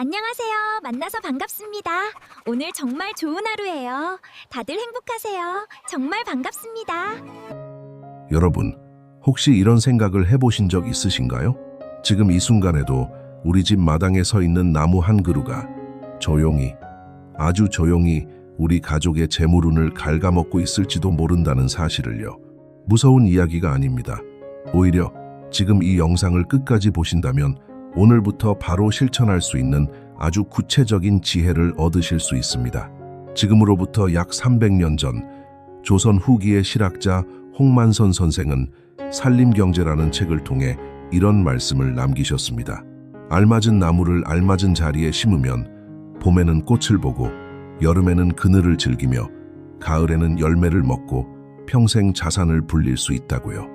안녕하세요. 만나서 반갑습니다. 오늘 정말 좋은 하루예요. 다들 행복하세요. 정말 반갑습니다. 여러분, 혹시 이런 생각을 해보신 적 있으신가요? 지금 이 순간에도 우리 집 마당에 서 있는 나무 한 그루가 조용히, 아주 조용히 우리 가족의 재물운을 갉아먹고 있을지도 모른다는 사실을요. 무서운 이야기가 아닙니다. 오히려 지금 이 영상을 끝까지 보신다면 오늘부터 바로 실천할 수 있는 아주 구체적인 지혜를 얻으실 수 있습니다. 지금으로부터 약 300년 전 조선 후기의 실학자 홍만선 선생은 산림경제라는 책을 통해 이런 말씀을 남기셨습니다. 알맞은 나무를 알맞은 자리에 심으면 봄에는 꽃을 보고 여름에는 그늘을 즐기며 가을에는 열매를 먹고 평생 자산을 불릴 수 있다고요.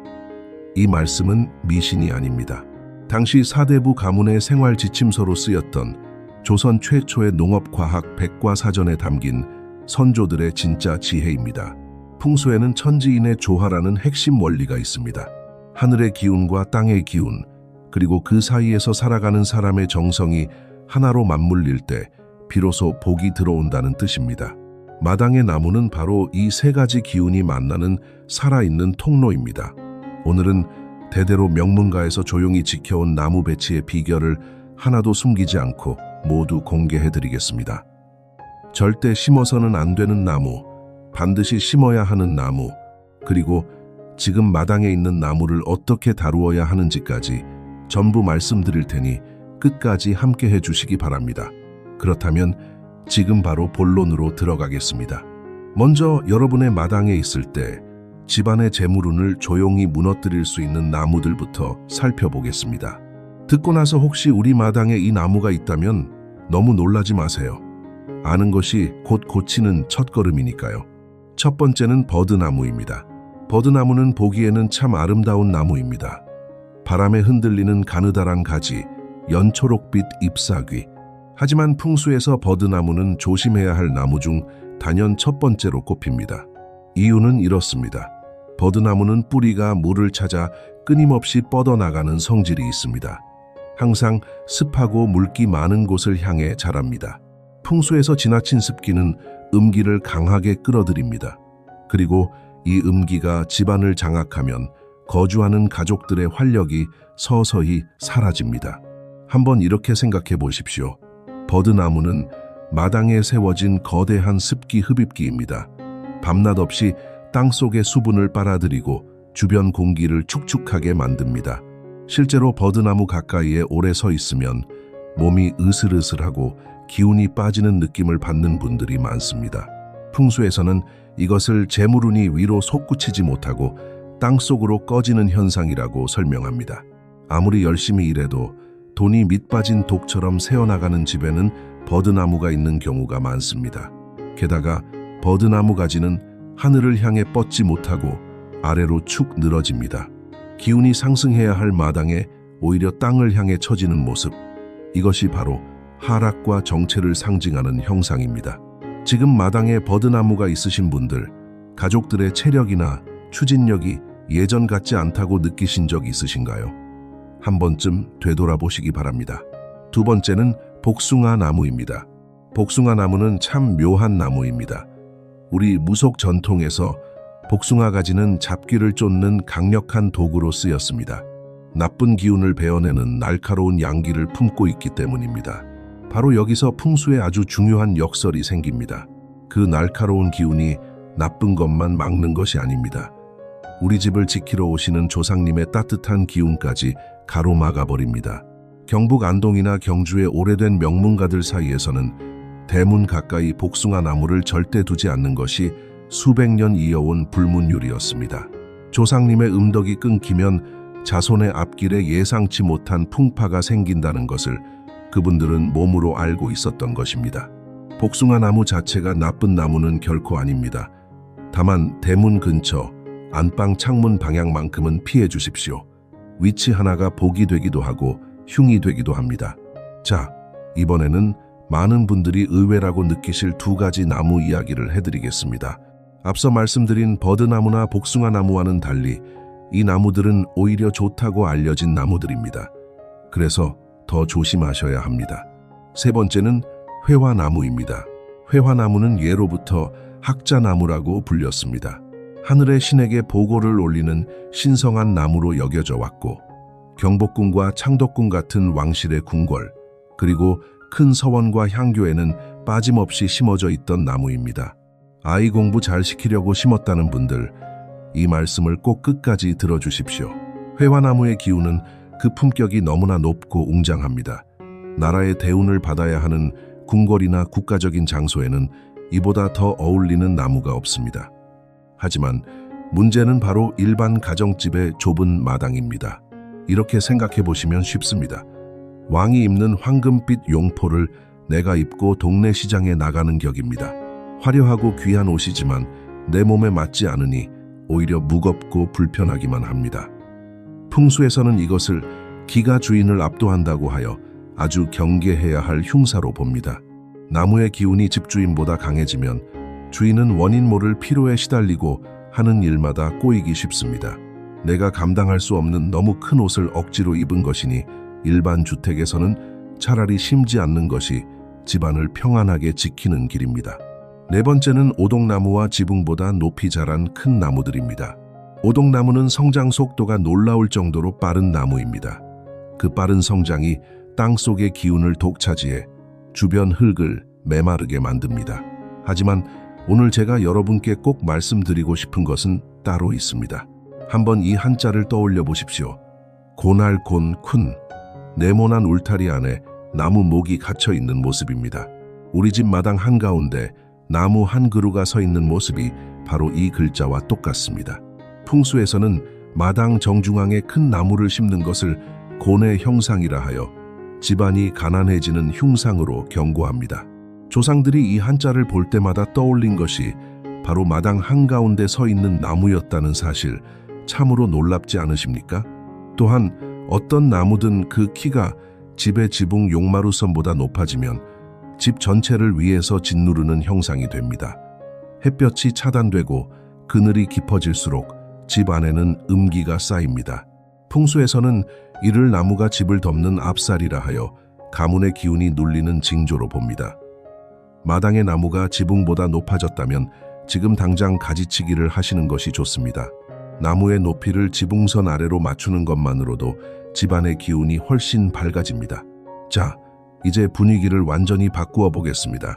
이 말씀은 미신이 아닙니다. 당시 사대부 가문의 생활 지침서로 쓰였던 조선 최초의 농업과학 백과사전에 담긴 선조들의 진짜 지혜입니다. 풍수에는 천지인의 조화라는 핵심 원리가 있습니다. 하늘의 기운과 땅의 기운, 그리고 그 사이에서 살아가는 사람의 정성이 하나로 맞물릴 때 비로소 복이 들어온다는 뜻입니다. 마당의 나무는 바로 이 세 가지 기운이 만나는 살아있는 통로입니다. 오늘은 대대로 명문가에서 조용히 지켜온 나무 배치의 비결을 하나도 숨기지 않고 모두 공개해드리겠습니다. 절대 심어서는 안 되는 나무, 반드시 심어야 하는 나무, 그리고 지금 마당에 있는 나무를 어떻게 다루어야 하는지까지 전부 말씀드릴 테니 끝까지 함께 해주시기 바랍니다. 그렇다면 지금 바로 본론으로 들어가겠습니다. 먼저 여러분의 마당에 있을 때 집안의 재물운을 조용히 무너뜨릴 수 있는 나무들부터 살펴보겠습니다. 듣고 나서 혹시 우리 마당에 이 나무가 있다면 너무 놀라지 마세요. 아는 것이 곧 고치는 첫걸음이니까요. 첫 번째는 버드나무입니다. 버드나무는 보기에는 참 아름다운 나무입니다. 바람에 흔들리는 가느다란 가지, 연초록빛 잎사귀. 하지만 풍수에서 버드나무는 조심해야 할 나무 중 단연 첫 번째로 꼽힙니다. 이유는 이렇습니다. 버드나무는 뿌리가 물을 찾아 끊임없이 뻗어나가는 성질이 있습니다. 항상 습하고 물기 많은 곳을 향해 자랍니다. 풍수에서 지나친 습기는 음기를 강하게 끌어들입니다. 그리고 이 음기가 집안을 장악하면 거주하는 가족들의 활력이 서서히 사라집니다. 한번 이렇게 생각해 보십시오. 버드나무는 마당에 세워진 거대한 습기 흡입기입니다. 밤낮 없이 땅속의 수분을 빨아들이고 주변 공기를 축축하게 만듭니다. 실제로 버드나무 가까이에 오래 서 있으면 몸이 으슬으슬하고 기운이 빠지는 느낌을 받는 분들이 많습니다. 풍수에서는 이것을 재물운이 위로 솟구치지 못하고 땅속으로 꺼지는 현상이라고 설명합니다. 아무리 열심히 일해도 돈이 밑빠진 독처럼 새어나가는 집에는 버드나무가 있는 경우가 많습니다. 게다가 버드나무 가지는 하늘을 향해 뻗지 못하고 아래로 축 늘어집니다. 기운이 상승해야 할 마당에 오히려 땅을 향해 처지는 모습, 이것이 바로 하락과 정체를 상징하는 형상입니다. 지금 마당에 버드나무가 있으신 분들, 가족들의 체력이나 추진력이 예전 같지 않다고 느끼신 적 있으신가요? 한 번쯤 되돌아보시기 바랍니다. 두 번째는 복숭아 나무입니다. 복숭아 나무는 참 묘한 나무입니다. 우리 무속 전통에서 복숭아 가지는 잡귀를 쫓는 강력한 도구로 쓰였습니다. 나쁜 기운을 베어내는 날카로운 양기를 품고 있기 때문입니다. 바로 여기서 풍수에 아주 중요한 역설이 생깁니다. 그 날카로운 기운이 나쁜 것만 막는 것이 아닙니다. 우리 집을 지키러 오시는 조상님의 따뜻한 기운까지 가로막아버립니다. 경북 안동이나 경주의 오래된 명문가들 사이에서는 대문 가까이 복숭아 나무를 절대 두지 않는 것이 수백 년 이어온 불문율이었습니다. 조상님의 음덕이 끊기면 자손의 앞길에 예상치 못한 풍파가 생긴다는 것을 그분들은 몸으로 알고 있었던 것입니다. 복숭아 나무 자체가 나쁜 나무는 결코 아닙니다. 다만 대문 근처, 안방 창문 방향만큼은 피해 주십시오. 위치 하나가 복이 되기도 하고 흉이 되기도 합니다. 자, 이번에는 많은 분들이 의외라고 느끼실 두 가지 나무 이야기를 해드리겠습니다. 앞서 말씀드린 버드나무나 복숭아 나무와는 달리 이 나무들은 오히려 좋다고 알려진 나무들입니다. 그래서 더 조심하셔야 합니다. 세 번째는 회화나무입니다. 회화나무는 예로부터 학자나무라고 불렸습니다. 하늘의 신에게 보고를 올리는 신성한 나무로 여겨져 왔고 경복궁과 창덕궁 같은 왕실의 궁궐, 그리고 큰 서원과 향교에는 빠짐없이 심어져 있던 나무입니다. 아이 공부 잘 시키려고 심었다는 분들, 이 말씀을 꼭 끝까지 들어주십시오. 회화나무의 기운은 그 품격이 너무나 높고 웅장합니다. 나라의 대운을 받아야 하는 궁궐이나 국가적인 장소에는 이보다 더 어울리는 나무가 없습니다. 하지만 문제는 바로 일반 가정집의 좁은 마당입니다. 이렇게 생각해 보시면 쉽습니다. 왕이 입는 황금빛 용포를 내가 입고 동네 시장에 나가는 격입니다. 화려하고 귀한 옷이지만 내 몸에 맞지 않으니 오히려 무겁고 불편하기만 합니다. 풍수에서는 이것을 기가 주인을 압도한다고 하여 아주 경계해야 할 흉사로 봅니다. 나무의 기운이 집주인보다 강해지면 주인은 원인 모를 피로에 시달리고 하는 일마다 꼬이기 쉽습니다. 내가 감당할 수 없는 너무 큰 옷을 억지로 입은 것이니 일반 주택에서는 차라리 심지 않는 것이 집안을 평안하게 지키는 길입니다. 네 번째는 오동나무와 지붕보다 높이 자란 큰 나무들입니다. 오동나무는 성장 속도가 놀라울 정도로 빠른 나무입니다. 그 빠른 성장이 땅속의 기운을 독차지해 주변 흙을 메마르게 만듭니다. 하지만 오늘 제가 여러분께 꼭 말씀드리고 싶은 것은 따로 있습니다. 한번 이 한자를 떠올려 보십시오. 고날곤쿤, 네모난 울타리 안에 나무 목이 갇혀 있는 모습입니다. 우리 집 마당 한가운데 나무 한 그루가 서 있는 모습이 바로 이 글자와 똑같습니다. 풍수에서는 마당 정중앙에 큰 나무를 심는 것을 곤의 형상이라 하여 집안이 가난해지는 흉상으로 경고합니다. 조상들이 이 한자를 볼 때마다 떠올린 것이 바로 마당 한가운데 서 있는 나무였다는 사실, 참으로 놀랍지 않으십니까? 또한 어떤 나무든 그 키가 집의 지붕 용마루선보다 높아지면 집 전체를 위에서 짓누르는 형상이 됩니다. 햇볕이 차단되고 그늘이 깊어질수록 집 안에는 음기가 쌓입니다. 풍수에서는 이를 나무가 집을 덮는 앞살이라 하여 가문의 기운이 눌리는 징조로 봅니다. 마당의 나무가 지붕보다 높아졌다면 지금 당장 가지치기를 하시는 것이 좋습니다. 나무의 높이를 지붕선 아래로 맞추는 것만으로도 집안의 기운이 훨씬 밝아집니다. 자, 이제 분위기를 완전히 바꾸어 보겠습니다.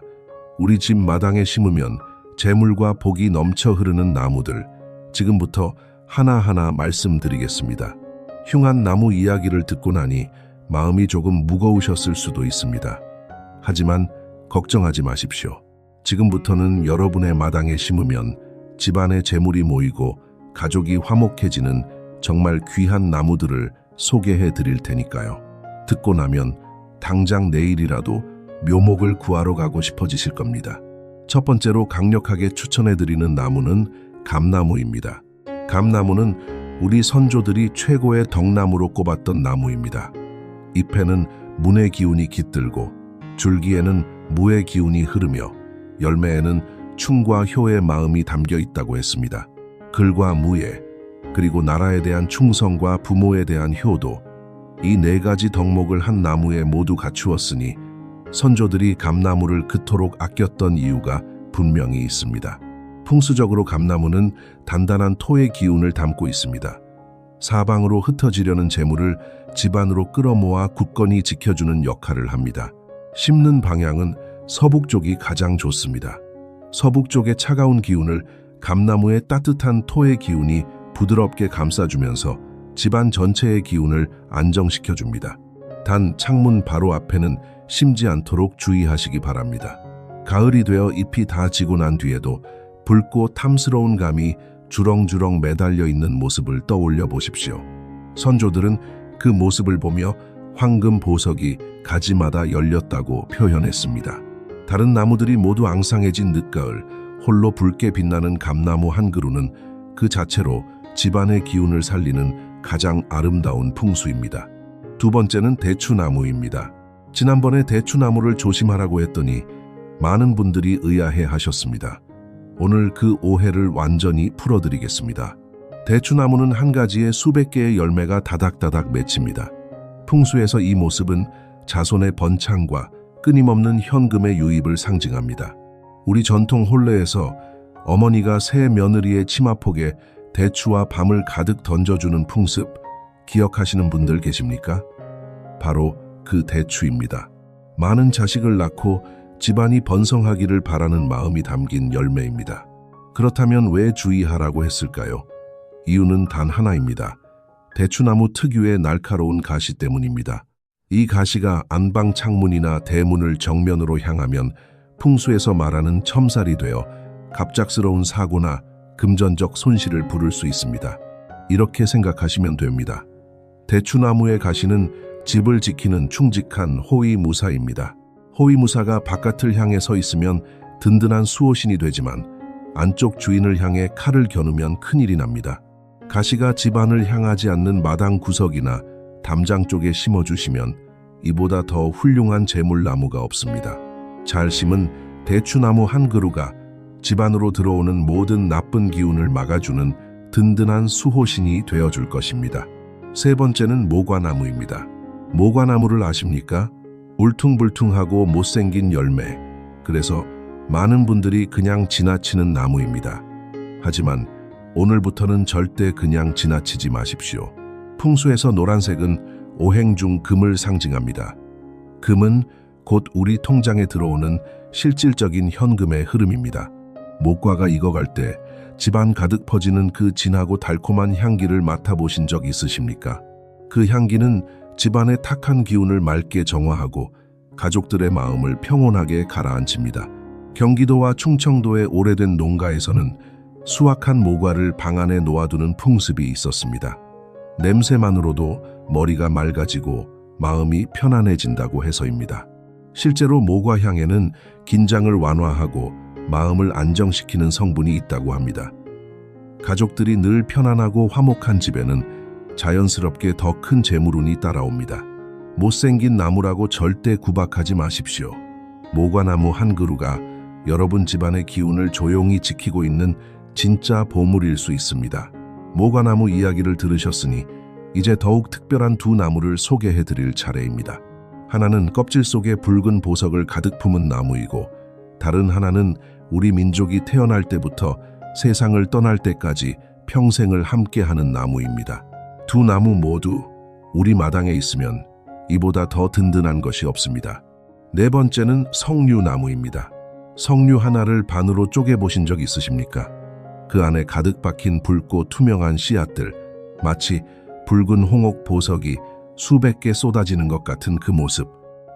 우리 집 마당에 심으면 재물과 복이 넘쳐 흐르는 나무들, 지금부터 하나하나 말씀드리겠습니다. 흉한 나무 이야기를 듣고 나니 마음이 조금 무거우셨을 수도 있습니다. 하지만 걱정하지 마십시오. 지금부터는 여러분의 마당에 심으면 집안에 재물이 모이고 가족이 화목해지는 정말 귀한 나무들을 소개해 드릴 테니까요. 듣고 나면 당장 내일이라도 묘목을 구하러 가고 싶어지실 겁니다. 첫 번째로 강력하게 추천해 드리는 나무는 감나무입니다. 감나무는 우리 선조들이 최고의 덕나무로 꼽았던 나무입니다. 잎에는 문의 기운이 깃들고 줄기에는 무의 기운이 흐르며 열매에는 충과 효의 마음이 담겨 있다고 했습니다. 글과 무예, 그리고 나라에 대한 충성과 부모에 대한 효도, 이 네 가지 덕목을 한 나무에 모두 갖추었으니 선조들이 감나무를 그토록 아꼈던 이유가 분명히 있습니다. 풍수적으로 감나무는 단단한 토의 기운을 담고 있습니다. 사방으로 흩어지려는 재물을 집안으로 끌어모아 굳건히 지켜주는 역할을 합니다. 심는 방향은 서북쪽이 가장 좋습니다. 서북쪽의 차가운 기운을 감나무의 따뜻한 토의 기운이 부드럽게 감싸주면서 집안 전체의 기운을 안정시켜줍니다. 단 창문 바로 앞에는 심지 않도록 주의하시기 바랍니다. 가을이 되어 잎이 다 지고 난 뒤에도 붉고 탐스러운 감이 주렁주렁 매달려 있는 모습을 떠올려 보십시오. 선조들은 그 모습을 보며 황금 보석이 가지마다 열렸다고 표현했습니다. 다른 나무들이 모두 앙상해진 늦가을, 홀로 붉게 빛나는 감나무 한 그루는 그 자체로 집안의 기운을 살리는 가장 아름다운 풍수입니다. 두 번째는 대추나무입니다. 지난번에 대추나무를 조심하라고 했더니 많은 분들이 의아해 하셨습니다. 오늘 그 오해를 완전히 풀어드리겠습니다. 대추나무는 한 가지에 수백 개의 열매가 다닥다닥 맺힙니다. 풍수에서 이 모습은 자손의 번창과 끊임없는 현금의 유입을 상징합니다. 우리 전통 혼례에서 어머니가 새 며느리의 치마폭에 대추와 밤을 가득 던져주는 풍습 기억하시는 분들 계십니까? 바로 그 대추입니다. 많은 자식을 낳고 집안이 번성하기를 바라는 마음이 담긴 열매입니다. 그렇다면 왜 주의하라고 했을까요? 이유는 단 하나입니다. 대추나무 특유의 날카로운 가시 때문입니다. 이 가시가 안방 창문이나 대문을 정면으로 향하면 풍수에서 말하는 첨살이 되어 갑작스러운 사고나 금전적 손실을 부를 수 있습니다. 이렇게 생각하시면 됩니다. 대추나무의 가시는 집을 지키는 충직한 호위무사입니다. 호위무사가 바깥을 향해 서 있으면 든든한 수호신이 되지만 안쪽 주인을 향해 칼을 겨누면 큰일이 납니다. 가시가 집안을 향하지 않는 마당 구석이나 담장 쪽에 심어주시면 이보다 더 훌륭한 재물나무가 없습니다. 잘 심은 대추나무 한 그루가 집안으로 들어오는 모든 나쁜 기운을 막아주는 든든한 수호신이 되어줄 것입니다. 세 번째는 모과나무입니다. 모과나무를 아십니까? 울퉁불퉁하고 못생긴 열매. 그래서 많은 분들이 그냥 지나치는 나무입니다. 하지만 오늘부터는 절대 그냥 지나치지 마십시오. 풍수에서 노란색은 오행 중 금을 상징합니다. 금은 곧 우리 통장에 들어오는 실질적인 현금의 흐름입니다. 목과가 익어갈 때 집안 가득 퍼지는 그 진하고 달콤한 향기를 맡아보신 적 있으십니까? 그 향기는 집안의 탁한 기운을 맑게 정화하고 가족들의 마음을 평온하게 가라앉힙니다. 경기도와 충청도의 오래된 농가에서는 수확한 모과를 방 안에 놓아두는 풍습이 있었습니다. 냄새만으로도 머리가 맑아지고 마음이 편안해진다고 해서입니다. 실제로 모과 향에는 긴장을 완화하고 마음을 안정시키는 성분이 있다고 합니다. 가족들이 늘 편안하고 화목한 집에는 자연스럽게 더 큰 재물운이 따라옵니다. 못생긴 나무라고 절대 구박하지 마십시오. 모과나무 한 그루가 여러분 집안의 기운을 조용히 지키고 있는 진짜 보물일 수 있습니다. 모과나무 이야기를 들으셨으니 이제 더욱 특별한 두 나무를 소개해 드릴 차례입니다. 하나는 껍질 속에 붉은 보석을 가득 품은 나무이고 다른 하나는 우리 민족이 태어날 때부터 세상을 떠날 때까지 평생을 함께하는 나무입니다. 두 나무 모두 우리 마당에 있으면 이보다 더 든든한 것이 없습니다. 네 번째는 석류나무입니다. 석류 하나를 반으로 쪼개보신 적 있으십니까? 그 안에 가득 박힌 붉고 투명한 씨앗들, 마치 붉은 홍옥 보석이 수백 개 쏟아지는 것 같은 그 모습.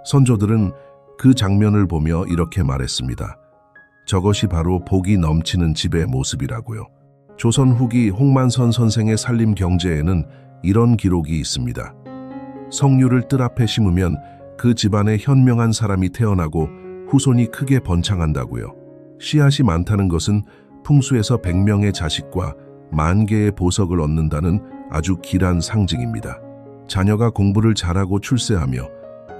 선조들은 그 장면을 보며 이렇게 말했습니다. 저것이 바로 복이 넘치는 집의 모습이라고요. 조선 후기 홍만선 선생의 살림 경제에는 이런 기록이 있습니다. 석류를 뜰 앞에 심으면 그 집안에 현명한 사람이 태어나고 후손이 크게 번창한다고요. 씨앗이 많다는 것은 풍수에서 100명의 자식과 10,000개의 보석을 얻는다는 아주 길한 상징입니다. 자녀가 공부를 잘하고 출세하며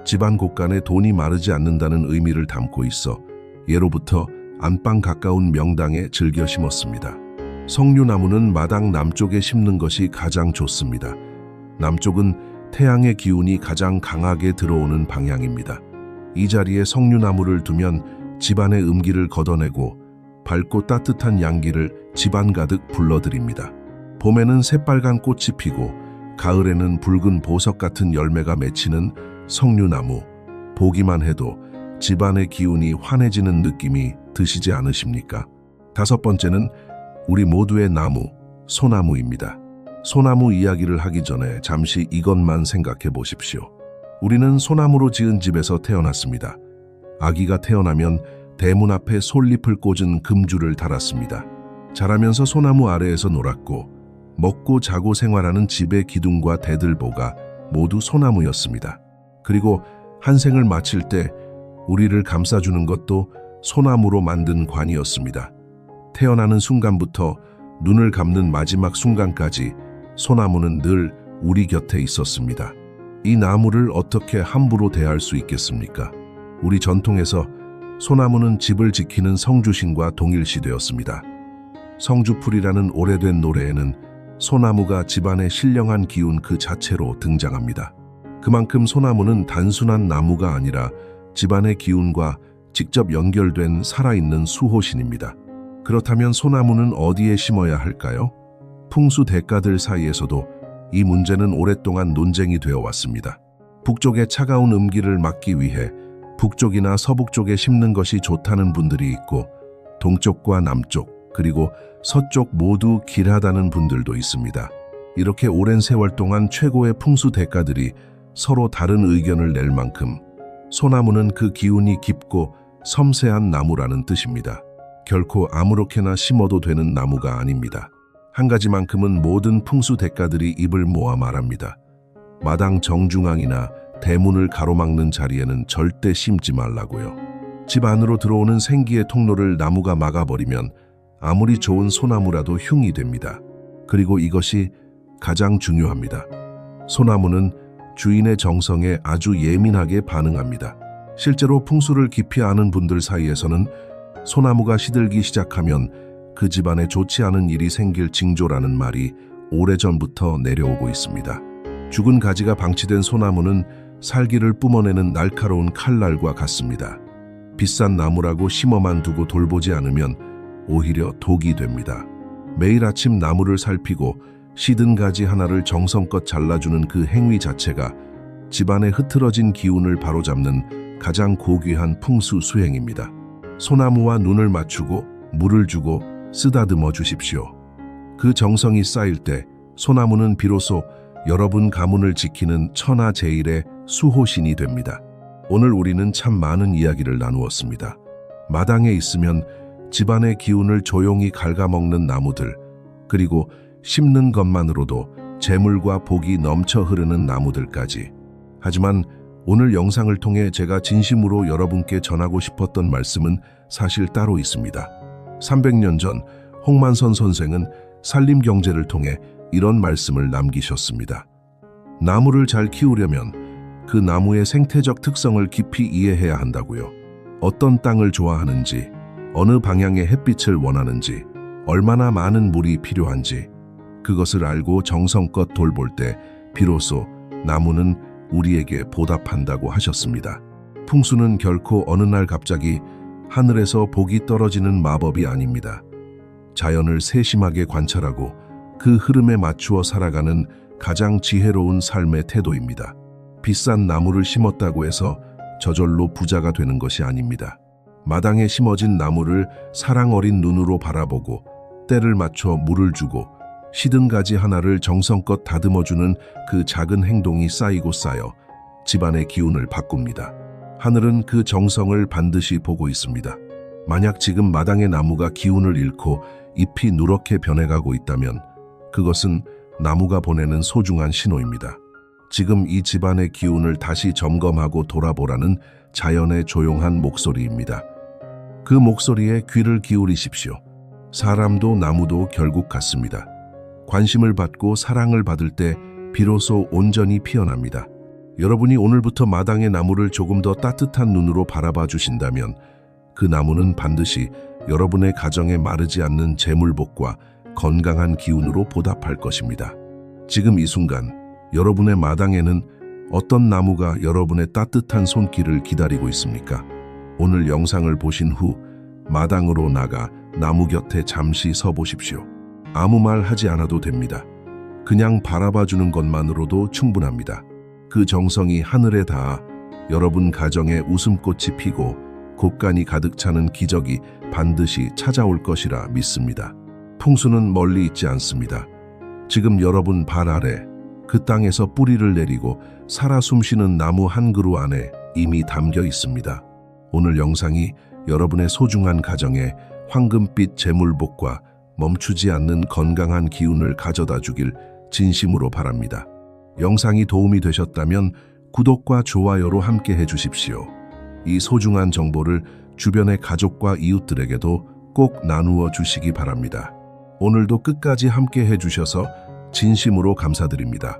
집안 곳간에 돈이 마르지 않는다는 의미를 담고 있어 예로부터 안방 가까운 명당에 즐겨 심었습니다. 석류나무는 마당 남쪽에 심는 것이 가장 좋습니다. 남쪽은 태양의 기운이 가장 강하게 들어오는 방향입니다. 이 자리에 석류나무를 두면 집안의 음기를 걷어내고 밝고 따뜻한 양기를 집안 가득 불러들입니다. 봄에는 새빨간 꽃이 피고 가을에는 붉은 보석 같은 열매가 맺히는 석류나무. 보기만 해도 집안의 기운이 환해지는 느낌이 드시지 않으십니까? 다섯 번째는 우리 모두의 나무, 소나무입니다. 소나무 이야기를 하기 전에 잠시 이것만 생각해 보십시오. 우리는 소나무로 지은 집에서 태어났습니다. 아기가 태어나면 대문 앞에 솔잎을 꽂은 금줄을 달았습니다. 자라면서 소나무 아래에서 놀았고 먹고 자고 생활하는 집의 기둥과 대들보가 모두 소나무였습니다. 그리고 한 생을 마칠 때 우리를 감싸주는 것도 소나무로 만든 관이었습니다. 태어나는 순간부터 눈을 감는 마지막 순간까지 소나무는 늘 우리 곁에 있었습니다. 이 나무를 어떻게 함부로 대할 수 있겠습니까? 우리 전통에서 소나무는 집을 지키는 성주신과 동일시되었습니다. 성주풀이라는 오래된 노래에는 소나무가 집안의 신령한 기운 그 자체로 등장합니다. 그만큼 소나무는 단순한 나무가 아니라 집안의 기운과 직접 연결된 살아있는 수호신입니다. 그렇다면 소나무는 어디에 심어야 할까요? 풍수 대가들 사이에서도 이 문제는 오랫동안 논쟁이 되어 왔습니다. 북쪽의 차가운 음기를 막기 위해 북쪽이나 서북쪽에 심는 것이 좋다는 분들이 있고, 동쪽과 남쪽, 그리고 서쪽 모두 길하다는 분들도 있습니다. 이렇게 오랜 세월 동안 최고의 풍수 대가들이 서로 다른 의견을 낼 만큼 소나무는 그 기운이 깊고 섬세한 나무라는 뜻입니다. 결코 아무렇게나 심어도 되는 나무가 아닙니다. 한 가지만큼은 모든 풍수 대가들이 입을 모아 말합니다. 마당 정중앙이나 대문을 가로막는 자리에는 절대 심지 말라고요. 집 안으로 들어오는 생기의 통로를 나무가 막아버리면 아무리 좋은 소나무라도 흉이 됩니다. 그리고 이것이 가장 중요합니다. 소나무는 주인의 정성에 아주 예민하게 반응합니다. 실제로 풍수를 깊이 아는 분들 사이에서는 소나무가 시들기 시작하면 그 집안에 좋지 않은 일이 생길 징조라는 말이 오래전부터 내려오고 있습니다. 죽은 가지가 방치된 소나무는 살기를 뿜어내는 날카로운 칼날과 같습니다. 비싼 나무라고 심어만 두고 돌보지 않으면 오히려 독이 됩니다. 매일 아침 나무를 살피고 시든 가지 하나를 정성껏 잘라주는 그 행위 자체가 집안의 흐트러진 기운을 바로잡는 가장 고귀한 풍수 수행입니다. 소나무와 눈을 맞추고 물을 주고 쓰다듬어 주십시오. 그 정성이 쌓일 때 소나무는 비로소 여러분 가문을 지키는 천하제일의 수호신이 됩니다. 오늘 우리는 참 많은 이야기를 나누었습니다. 마당에 있으면 집안의 기운을 조용히 갉아먹는 나무들, 그리고 심는 것만으로도 재물과 복이 넘쳐 흐르는 나무들까지. 하지만 오늘 영상을 통해 제가 진심으로 여러분께 전하고 싶었던 말씀은 사실 따로 있습니다. 300년 전 홍만선 선생은 산림경제를 통해 이런 말씀을 남기셨습니다. 나무를 잘 키우려면 그 나무의 생태적 특성을 깊이 이해해야 한다고요. 어떤 땅을 좋아하는지, 어느 방향의 햇빛을 원하는지, 얼마나 많은 물이 필요한지, 그것을 알고 정성껏 돌볼 때 비로소 나무는 우리에게 보답한다고 하셨습니다. 풍수는 결코 어느 날 갑자기 하늘에서 복이 떨어지는 마법이 아닙니다. 자연을 세심하게 관찰하고 그 흐름에 맞추어 살아가는 가장 지혜로운 삶의 태도입니다. 비싼 나무를 심었다고 해서 저절로 부자가 되는 것이 아닙니다. 마당에 심어진 나무를 사랑 어린 눈으로 바라보고 때를 맞춰 물을 주고 시든 가지 하나를 정성껏 다듬어주는 그 작은 행동이 쌓이고 쌓여 집안의 기운을 바꿉니다. 하늘은 그 정성을 반드시 보고 있습니다. 만약 지금 마당의 나무가 기운을 잃고 잎이 누렇게 변해가고 있다면 그것은 나무가 보내는 소중한 신호입니다. 지금 이 집안의 기운을 다시 점검하고 돌아보라는 자연의 조용한 목소리입니다. 그 목소리에 귀를 기울이십시오. 사람도 나무도 결국 같습니다. 관심을 받고 사랑을 받을 때 비로소 온전히 피어납니다. 여러분이 오늘부터 마당의 나무를 조금 더 따뜻한 눈으로 바라봐 주신다면 그 나무는 반드시 여러분의 가정에 마르지 않는 재물복과 건강한 기운으로 보답할 것입니다. 지금 이 순간 여러분의 마당에는 어떤 나무가 여러분의 따뜻한 손길을 기다리고 있습니까? 오늘 영상을 보신 후 마당으로 나가 나무 곁에 잠시 서 보십시오. 아무 말 하지 않아도 됩니다. 그냥 바라봐주는 것만으로도 충분합니다. 그 정성이 하늘에 닿아 여러분 가정에 웃음꽃이 피고 곡간이 가득 차는 기적이 반드시 찾아올 것이라 믿습니다. 풍수는 멀리 있지 않습니다. 지금 여러분 발 아래 그 땅에서 뿌리를 내리고 살아 숨쉬는 나무 한 그루 안에 이미 담겨 있습니다. 오늘 영상이 여러분의 소중한 가정에 황금빛 재물복과 멈추지 않는 건강한 기운을 가져다 주길 진심으로 바랍니다. 영상이 도움이 되셨다면 구독과 좋아요로 함께 해주십시오. 이 소중한 정보를 주변의 가족과 이웃들에게도 꼭 나누어 주시기 바랍니다. 오늘도 끝까지 함께 해주셔서 진심으로 감사드립니다.